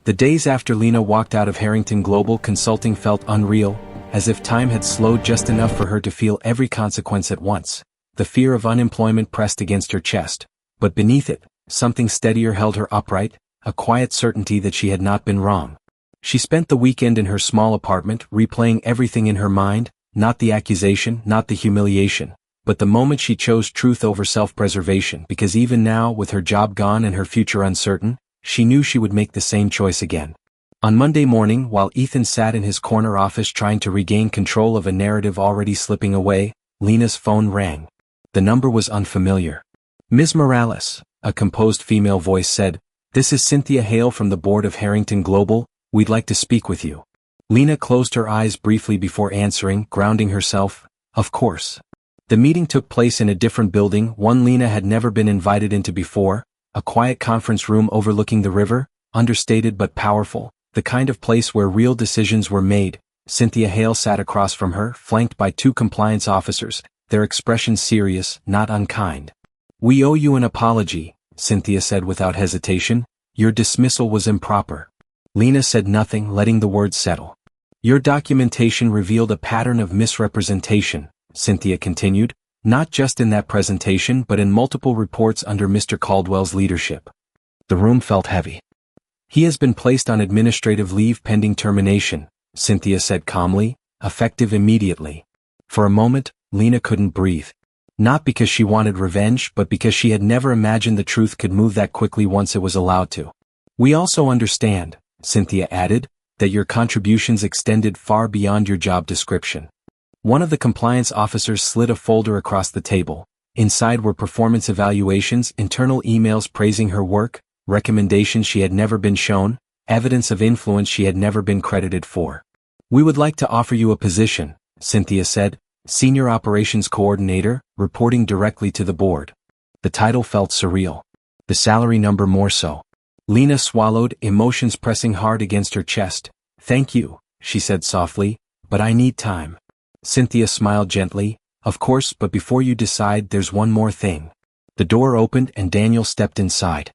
The days after Lena walked out of Harrington Global Consulting felt unreal, as if time had slowed just enough for her to feel every consequence at once. The fear of unemployment pressed against her chest, but beneath it, something steadier held her upright, a quiet certainty that she had not been wrong. She spent the weekend in her small apartment replaying everything in her mind, not the accusation, not the humiliation, but the moment she chose truth over self-preservation, because even now, with her job gone and her future uncertain, she knew she would make the same choice again. On Monday morning, while Ethan sat in his corner office trying to regain control of a narrative already slipping away, Lena's phone rang. The number was unfamiliar. "Ms. Morales," a composed female voice said, "this is Cynthia Hale from the board of Harrington Global. We'd like to speak with you." Lena closed her eyes briefly before answering, grounding herself. Of course. The meeting took place in a different building, one Lena had never been invited into before, a quiet conference room overlooking the river, understated but powerful, the kind of place where real decisions were made. Cynthia Hale sat across from her, flanked by two compliance officers, their expressions serious, not unkind. "We owe you an apology," Cynthia said without hesitation. "Your dismissal was improper." Lena said nothing, letting the words settle. "Your documentation revealed a pattern of misrepresentation," Cynthia continued, "not just in that presentation but in multiple reports under Mr. Caldwell's leadership." The room felt heavy. "He has been placed on administrative leave pending termination," Cynthia said calmly, "effective immediately." For a moment, Lena couldn't breathe. Not because she wanted revenge, but because she had never imagined the truth could move that quickly once it was allowed to. "We also understand," Cynthia added, "that your contributions extended far beyond your job description." One of the compliance officers slid a folder across the table. Inside were performance evaluations, internal emails praising her work, recommendations she had never been shown, evidence of influence she had never been credited for. "We would like to offer you a position," Cynthia said, "Senior Operations Coordinator, reporting directly to the board." The title felt surreal. The salary number more so. Lena swallowed, emotions pressing hard against her chest. "Thank you," she said softly, "but I need time." Cynthia smiled gently. "Of course, but before you decide, there's one more thing." The door opened and Daniel stepped inside.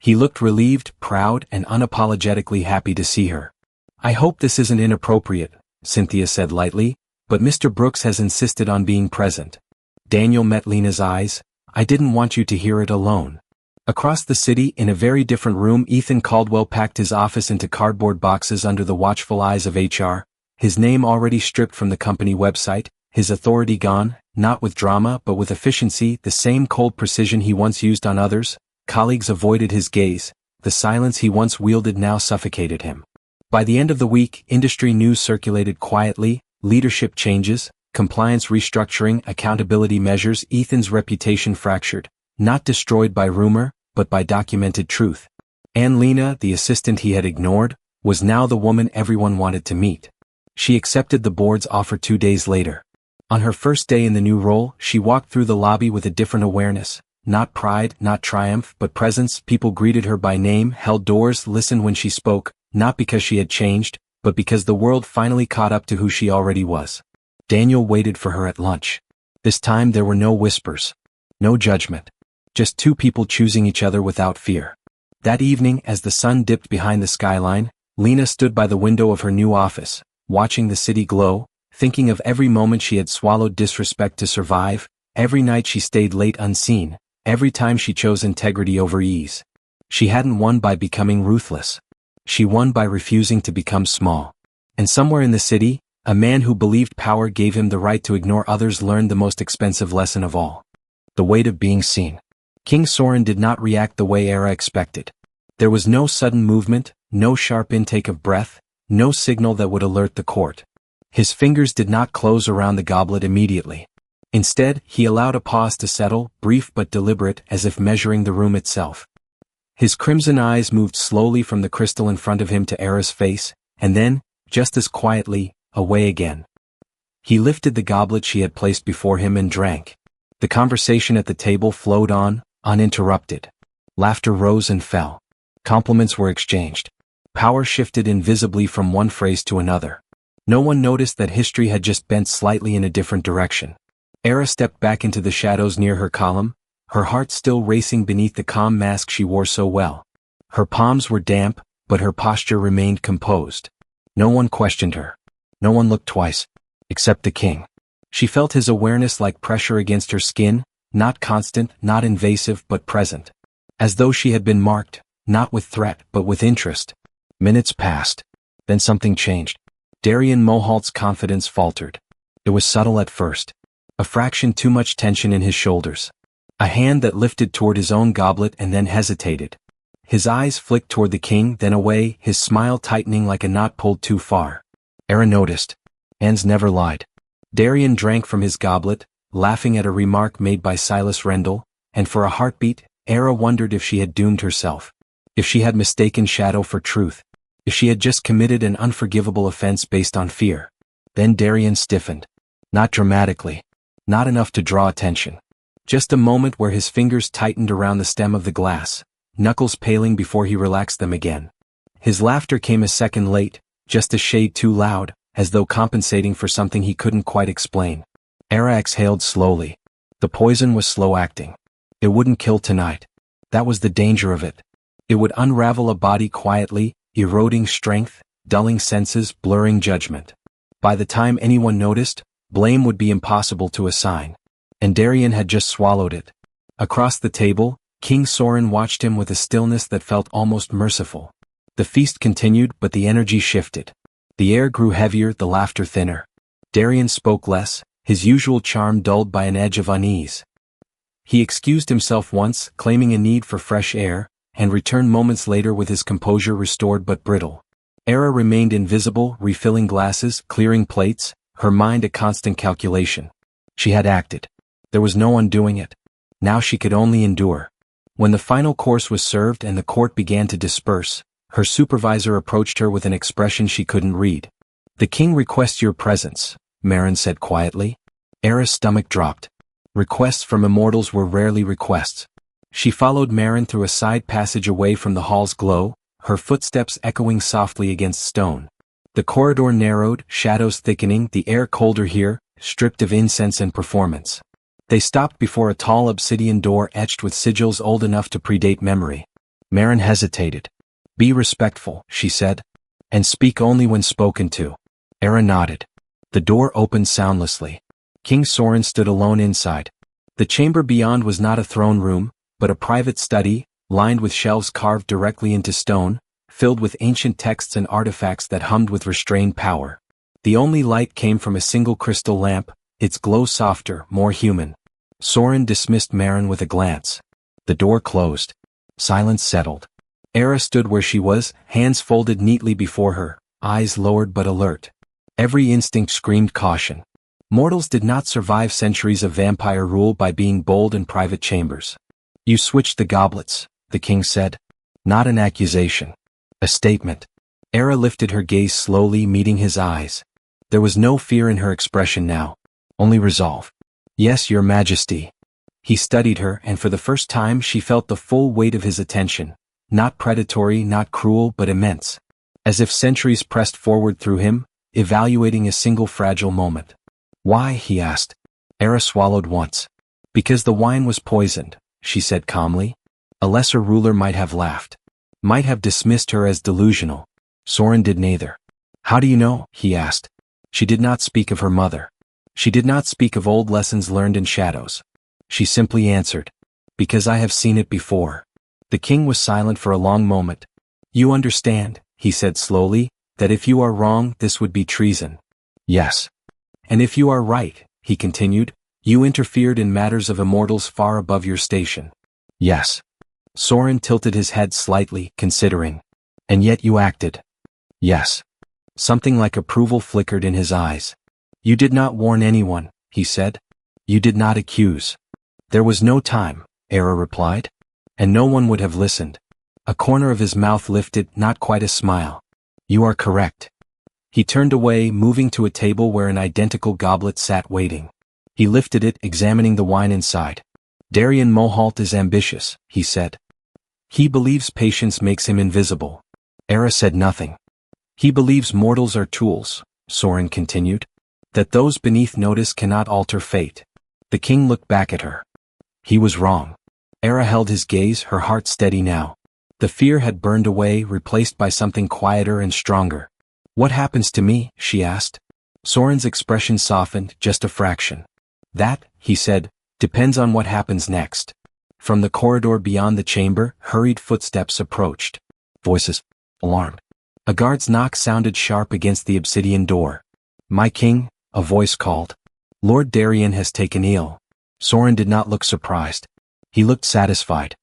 He looked relieved, proud, and unapologetically happy to see her. "I hope this isn't inappropriate," Cynthia said lightly, "but Mr. Brooks has insisted on being present." Daniel met Lena's eyes. "I didn't want you to hear it alone." Across the city, in a very different room, Ethan Caldwell packed his office into cardboard boxes under the watchful eyes of HR, his name already stripped from the company website, his authority gone, not with drama but with efficiency, the same cold precision he once used on others. Colleagues avoided his gaze, the silence he once wielded now suffocated him. By the end of the week, industry news circulated quietly, leadership changes, compliance restructuring, accountability measures. Ethan's reputation fractured, not destroyed by rumor, but by documented truth. And Lena, the assistant he had ignored, was now the woman everyone wanted to meet. She accepted the board's offer 2 days later. On her first day in the new role, she walked through the lobby with a different awareness. Not pride, not triumph, but presence. People greeted her by name, held doors, listened when she spoke, not because she had changed, but because the world finally caught up to who she already was. Daniel waited for her at lunch. This time there were no whispers. No judgment. Just two people choosing each other without fear. That evening, as the sun dipped behind the skyline, Lena stood by the window of her new office, watching the city glow, thinking of every moment she had swallowed disrespect to survive, every night she stayed late unseen, every time she chose integrity over ease. She hadn't won by becoming ruthless. She won by refusing to become small. And somewhere in the city, a man who believed power gave him the right to ignore others learned the most expensive lesson of all. The weight of being seen. King Soren did not react the way Era expected. There was no sudden movement, no sharp intake of breath, no signal that would alert the court. His fingers did not close around the goblet immediately. Instead, he allowed a pause to settle, brief but deliberate, as if measuring the room itself. His crimson eyes moved slowly from the crystal in front of him to Era's face, and then, just as quietly, away again. He lifted the goblet she had placed before him and drank. The conversation at the table flowed on, uninterrupted. Laughter rose and fell. Compliments were exchanged. Power shifted invisibly from one phrase to another. No one noticed that history had just bent slightly in a different direction. Era stepped back into the shadows near her column, her heart still racing beneath the calm mask she wore so well. Her palms were damp, but her posture remained composed. No one questioned her. No one looked twice. Except the king. She felt his awareness like pressure against her skin, not constant, not invasive but present. As though she had been marked, not with threat but with interest. Minutes passed. Then something changed. Darien Mohalt's confidence faltered. It was subtle at first. A fraction too much tension in his shoulders. A hand that lifted toward his own goblet and then hesitated. His eyes flicked toward the king, then away, his smile tightening like a knot pulled too far. Era noticed. Hands never lied. Darien drank from his goblet, laughing at a remark made by Silas Rendell, and for a heartbeat, Era wondered if she had doomed herself. If she had mistaken shadow for truth. If she had just committed an unforgivable offense based on fear. Then Darien stiffened. Not dramatically. Not enough to draw attention. Just a moment where his fingers tightened around the stem of the glass, knuckles paling before he relaxed them again. His laughter came a second late, just a shade too loud, as though compensating for something he couldn't quite explain. Era exhaled slowly. The poison was slow acting. It wouldn't kill tonight. That was the danger of it. It would unravel a body quietly, eroding strength, dulling senses, blurring judgment. By the time anyone noticed, blame would be impossible to assign. And Darien had just swallowed it. Across the table, King Soren watched him with a stillness that felt almost merciful. The feast continued, but the energy shifted. The air grew heavier, the laughter thinner. Darien spoke less, his usual charm dulled by an edge of unease. He excused himself once, claiming a need for fresh air, and returned moments later with his composure restored but brittle. Era remained invisible, refilling glasses, clearing plates, her mind a constant calculation. She had acted. There was no undoing it. Now she could only endure. When the final course was served and the court began to disperse, her supervisor approached her with an expression she couldn't read. "The king requests your presence," Marin said quietly. Era's stomach dropped. Requests from immortals were rarely requests. She followed Marin through a side passage away from the hall's glow, her footsteps echoing softly against stone. The corridor narrowed, shadows thickening, the air colder here, stripped of incense and performance. They stopped before a tall obsidian door etched with sigils old enough to predate memory. Marin hesitated. "Be respectful," she said. "And speak only when spoken to." Era nodded. The door opened soundlessly. King Soren stood alone inside. The chamber beyond was not a throne room, but a private study, lined with shelves carved directly into stone, filled with ancient texts and artifacts that hummed with restrained power. The only light came from a single crystal lamp, its glow softer, more human. Soren dismissed Marin with a glance. The door closed. Silence settled. Era stood where she was, hands folded neatly before her, eyes lowered but alert. Every instinct screamed caution. Mortals did not survive centuries of vampire rule by being bold in private chambers. "You switched the goblets," the king said. Not an accusation. A statement. Era lifted her gaze slowly, meeting his eyes. There was no fear in her expression now. Only resolve. "Yes, your majesty." He studied her, and for the first time she felt the full weight of his attention. Not predatory, not cruel, but immense. As if centuries pressed forward through him, evaluating a single fragile moment. "Why?" he asked. Era swallowed once. "Because the wine was poisoned," she said calmly. A lesser ruler might have laughed. Might have dismissed her as delusional. Soren did neither. "How do you know?" he asked. She did not speak of her mother. She did not speak of old lessons learned in shadows. She simply answered. "Because I have seen it before." The king was silent for a long moment. "You understand," he said slowly, "that if you are wrong, this would be treason." "Yes." "And if you are right," he continued, "you interfered in matters of immortals far above your station." "Yes." Soren tilted his head slightly, considering. "And yet you acted." "Yes." Something like approval flickered in his eyes. "You did not warn anyone," he said. "You did not accuse." "There was no time," Era replied. "And no one would have listened." A corner of his mouth lifted, not quite a smile. "You are correct." He turned away, moving to a table where an identical goblet sat waiting. He lifted it, examining the wine inside. "Darien Mohalt is ambitious," he said. "He believes patience makes him invisible." Era said nothing. "He believes mortals are tools," Soren continued. "That those beneath notice cannot alter fate." The king looked back at her. He was wrong. Era held his gaze, her heart steady now. The fear had burned away, replaced by something quieter and stronger. "What happens to me?" she asked. Soren's expression softened, just a fraction. "That," he said, "depends on what happens next." From the corridor beyond the chamber, hurried footsteps approached. Voices. Alarmed. A guard's knock sounded sharp against the obsidian door. "My king," a voice called. "Lord Darien has taken ill." Soren did not look surprised. He looked satisfied.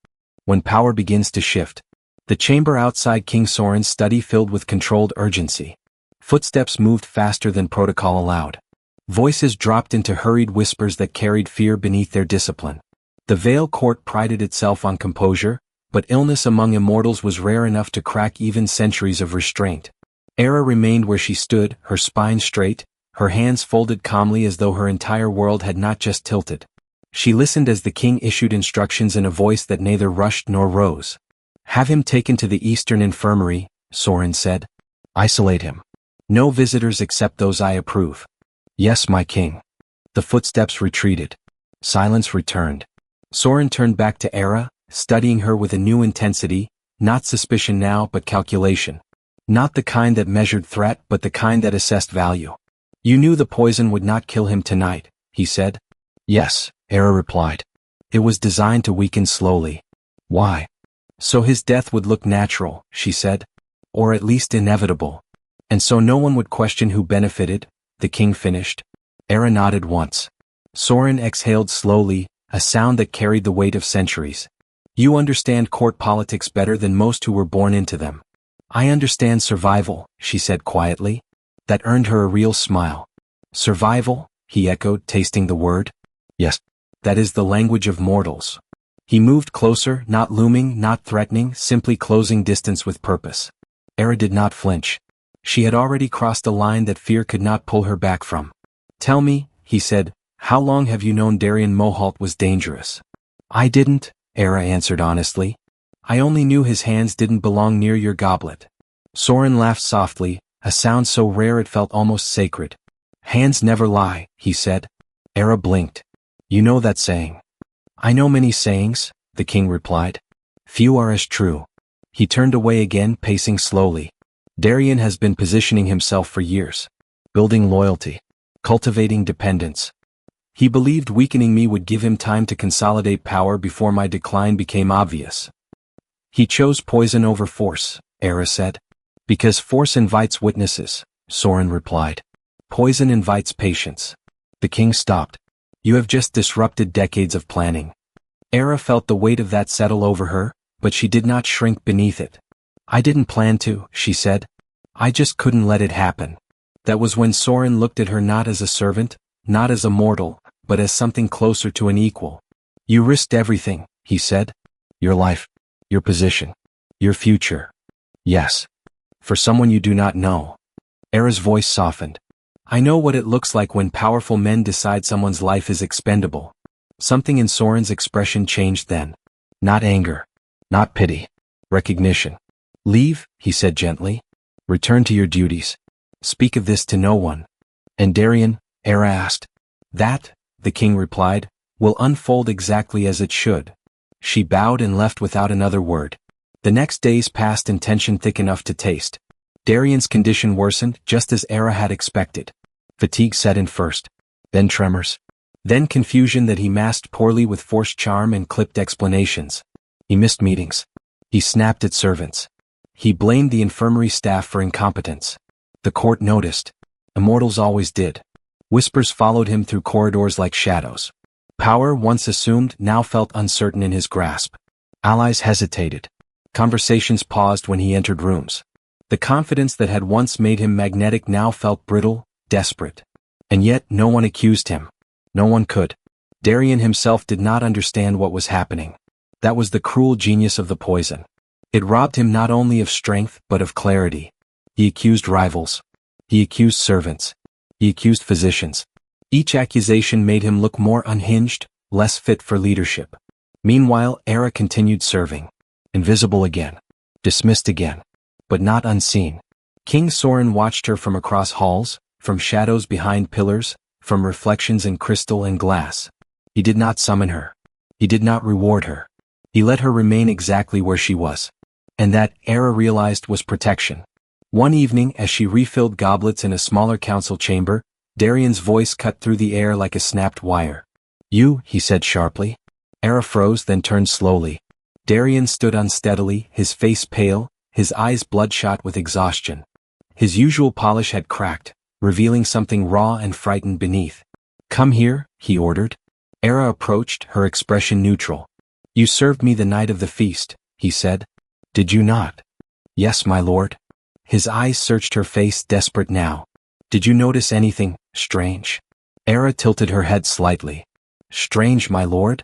When power begins to shift. The chamber outside King Soren's study filled with controlled urgency. Footsteps moved faster than protocol allowed. Voices dropped into hurried whispers that carried fear beneath their discipline. The Vale Court prided itself on composure, but illness among immortals was rare enough to crack even centuries of restraint. Era remained where she stood, her spine straight, her hands folded calmly as though her entire world had not just tilted. She listened as the king issued instructions in a voice that neither rushed nor rose. "Have him taken to the Eastern Infirmary," Soren said. "Isolate him. No visitors except those I approve." "Yes, my king." The footsteps retreated. Silence returned. Soren turned back to Era, studying her with a new intensity, not suspicion now but calculation. Not the kind that measured threat but the kind that assessed value. "You knew the poison would not kill him tonight," he said. "Yes," Era replied. "It was designed to weaken slowly." "Why?" "So his death would look natural," she said. "Or at least inevitable. And so no one would question who benefited," the king finished. Era nodded once. Soren exhaled slowly, a sound that carried the weight of centuries. "You understand court politics better than most who were born into them." "I understand survival," she said quietly. That earned her a real smile. "Survival?" he echoed, tasting the word. "Yes. That is the language of mortals." He moved closer, not looming, not threatening, simply closing distance with purpose. Era did not flinch. She had already crossed a line that fear could not pull her back from. "Tell me," he said, "how long have you known Darien Mohalt was dangerous?" "I didn't," Era answered honestly. "I only knew his hands didn't belong near your goblet." Soren laughed softly, a sound so rare it felt almost sacred. "Hands never lie," he said. Era blinked. "You know that saying." "I know many sayings," the king replied. "Few are as true." He turned away again, pacing slowly. Darien has been positioning himself for years. Building loyalty. Cultivating dependence. He believed weakening me would give him time to consolidate power before my decline became obvious. "He chose poison over force," Era said. "Because force invites witnesses," Soren replied. "Poison invites patience." The king stopped. "You have just disrupted decades of planning." Era felt the weight of that settle over her, but she did not shrink beneath it. "I didn't plan to," she said. "I just couldn't let it happen." That was when Soren looked at her not as a servant, not as a mortal, but as something closer to an equal. "You risked everything," he said. "Your life, your position, your future." "Yes. For someone you do not know." Era's voice softened. "I know what it looks like when powerful men decide someone's life is expendable." Something in Soren's expression changed then. Not anger. Not pity. Recognition. "Leave," he said gently. "Return to your duties. Speak of this to no one." "And Darien?" Era asked. "That," the king replied, "will unfold exactly as it should." She bowed and left without another word. The next days passed in tension thick enough to taste. Darien's condition worsened, just as Era had expected. Fatigue set in first. Then tremors. Then confusion that he masked poorly with forced charm and clipped explanations. He missed meetings. He snapped at servants. He blamed the infirmary staff for incompetence. The court noticed. Immortals always did. Whispers followed him through corridors like shadows. Power, once assumed, now felt uncertain in his grasp. Allies hesitated. Conversations paused when he entered rooms. The confidence that had once made him magnetic now felt brittle, desperate. And yet no one accused him. No one could. Darien himself did not understand what was happening. That was the cruel genius of the poison. It robbed him not only of strength but of clarity. He accused rivals. He accused servants. He accused physicians. Each accusation made him look more unhinged, less fit for leadership. Meanwhile, Era continued serving. Invisible again. Dismissed again. But not unseen. King Soren watched her from across halls, from shadows behind pillars, from reflections in crystal and glass. He did not summon her. He did not reward her. He let her remain exactly where she was. And that, Era realized, was protection. One evening, as she refilled goblets in a smaller council chamber, Darian's voice cut through the air like a snapped wire. "You," he said sharply. Era froze, then turned slowly. Darian stood unsteadily, his face pale, his eyes bloodshot with exhaustion. His usual polish had cracked, revealing something raw and frightened beneath. "Come here," he ordered. Era approached, her expression neutral. "You served me the night of the feast," he said. "Did you not?" "Yes, my lord." His eyes searched her face, desperate now. "Did you notice anything strange?" Era tilted her head slightly. "Strange, my lord?"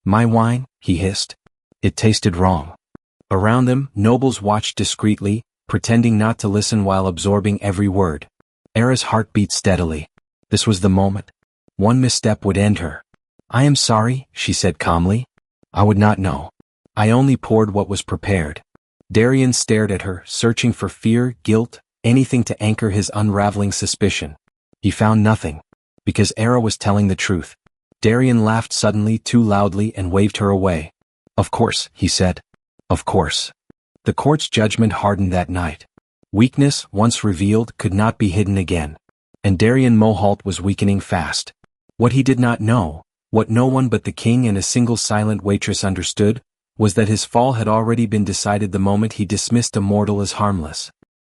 "My wine," he hissed. "It tasted wrong." Around them, nobles watched discreetly, pretending not to listen while absorbing every word. Era's heart beat steadily. This was the moment. One misstep would end her. "I am sorry," she said calmly. "I would not know. I only poured what was prepared." Darian stared at her, searching for fear, guilt, anything to anchor his unraveling suspicion. He found nothing. Because Era was telling the truth. Darian laughed suddenly, too loudly, and waved her away. "Of course," he said. "Of course." The court's judgment hardened that night. Weakness, once revealed, could not be hidden again. And Darian Mohalt was weakening fast. What he did not know, what no one but the king and a single silent waitress understood, was that his fall had already been decided the moment he dismissed a mortal as harmless.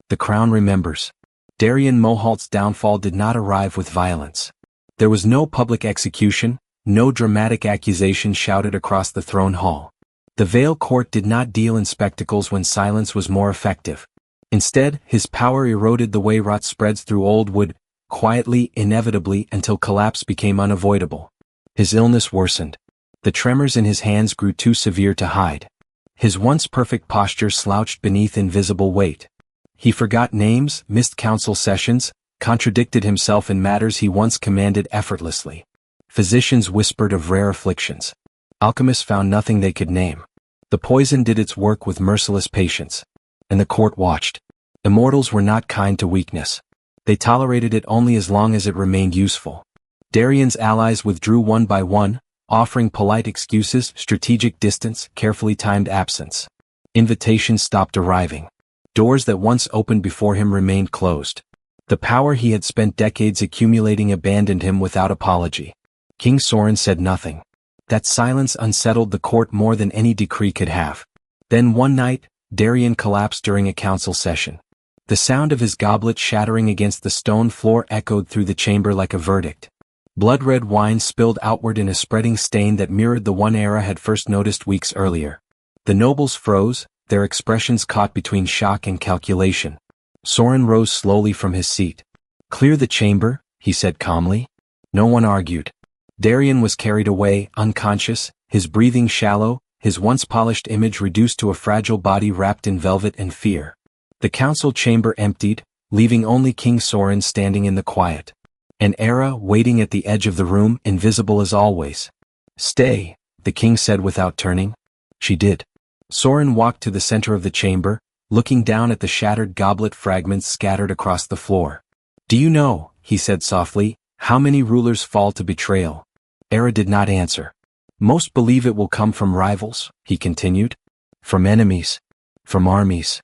The crown remembers. Darian Mohalt's downfall did not arrive with violence. There was no public execution, no dramatic accusation shouted across the throne hall. The Vale court did not deal in spectacles when silence was more effective. Instead, his power eroded the way rot spreads through old wood, quietly, inevitably, until collapse became unavoidable. His illness worsened. The tremors in his hands grew too severe to hide. His once perfect posture slouched beneath invisible weight. He forgot names, missed council sessions, contradicted himself in matters he once commanded effortlessly. Physicians whispered of rare afflictions. Alchemists found nothing they could name. The poison did its work with merciless patience. And the court watched. Immortals were not kind to weakness. They tolerated it only as long as it remained useful. Darian's allies withdrew one by one, offering polite excuses, strategic distance, carefully timed absence. Invitations stopped arriving. Doors that once opened before him remained closed. The power he had spent decades accumulating abandoned him without apology. King Soren said nothing. That silence unsettled the court more than any decree could have. Then one night, Darian collapsed during a council session. The sound of his goblet shattering against the stone floor echoed through the chamber like a verdict. Blood-red wine spilled outward in a spreading stain that mirrored the one Era had first noticed weeks earlier. The nobles froze, their expressions caught between shock and calculation. Soren rose slowly from his seat. "Clear the chamber," he said calmly. No one argued. Darian was carried away, unconscious, his breathing shallow, his once polished image reduced to a fragile body wrapped in velvet and fear. The council chamber emptied, leaving only King Soren standing in the quiet. And Era waiting at the edge of the room, invisible as always. "Stay," the king said without turning. She did. Soren walked to the center of the chamber, looking down at the shattered goblet fragments scattered across the floor. "Do you know," he said softly, "how many rulers fall to betrayal?" Era did not answer. "Most believe it will come from rivals," he continued. "From enemies. From armies."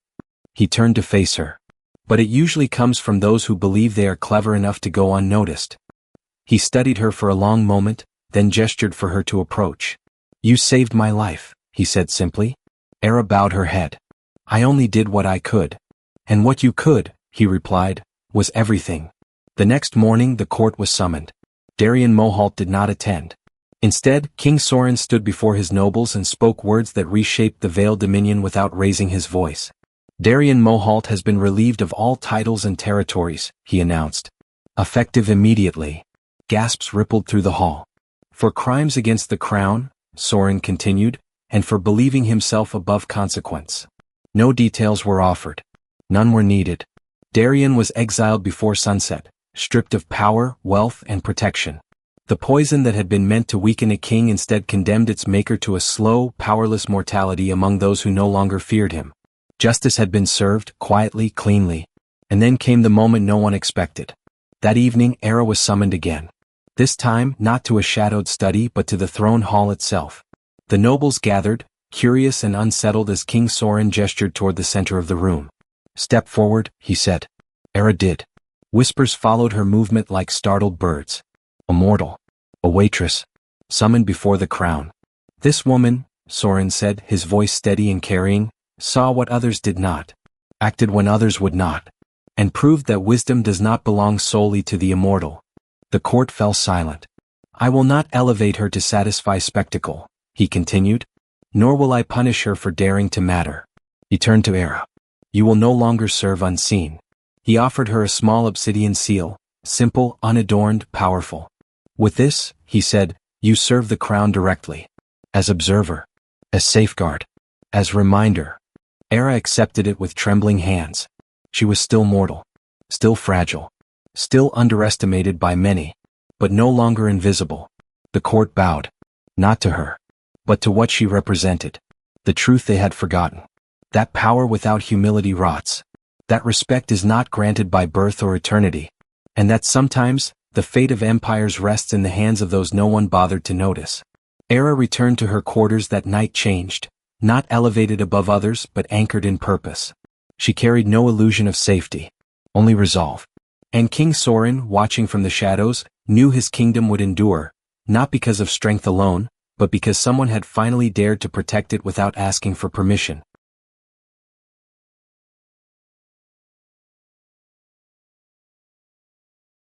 He turned to face her. "But it usually comes from those who believe they are clever enough to go unnoticed." He studied her for a long moment, then gestured for her to approach. "You saved my life," he said simply. Era bowed her head. "I only did what I could." "And what you could," he replied, "was everything." The next morning the court was summoned. Darian Mohalt did not attend. Instead, King Soren stood before his nobles and spoke words that reshaped the Vale dominion without raising his voice. "Darian Mohalt has been relieved of all titles and territories," he announced. "Effective immediately." Gasps rippled through the hall. "For crimes against the crown," Soren continued, "and for believing himself above consequence." No details were offered. None were needed. Darian was exiled before sunset, stripped of power, wealth, and protection. The poison that had been meant to weaken a king instead condemned its maker to a slow, powerless mortality among those who no longer feared him. Justice had been served, quietly, cleanly. And then came the moment no one expected. That evening, Era was summoned again. This time, not to a shadowed study but to the throne hall itself. The nobles gathered, curious and unsettled as King Soren gestured toward the center of the room. "Step forward," he said. Era did. Whispers followed her movement like startled birds. "A mortal. A waitress. Summoned before the crown." "This woman," Soren said, his voice steady and carrying, "saw what others did not, acted when others would not, and proved that wisdom does not belong solely to the immortal." The court fell silent. "I will not elevate her to satisfy spectacle," he continued, "nor will I punish her for daring to matter." He turned to Era. "You will no longer serve unseen." He offered her a small obsidian seal, simple, unadorned, powerful. "With this," he said, "you serve the crown directly. As observer. As safeguard. As reminder." Era accepted it with trembling hands. She was still mortal. Still fragile. Still underestimated by many. But no longer invisible. The court bowed. Not to her. But to what she represented. The truth they had forgotten. That power without humility rots. That respect is not granted by birth or eternity. And that sometimes, the fate of empires rests in the hands of those no one bothered to notice. Era returned to her quarters that night changed, not elevated above others but anchored in purpose. She carried no illusion of safety. Only resolve. And King Soren, watching from the shadows, knew his kingdom would endure, not because of strength alone, but because someone had finally dared to protect it without asking for permission.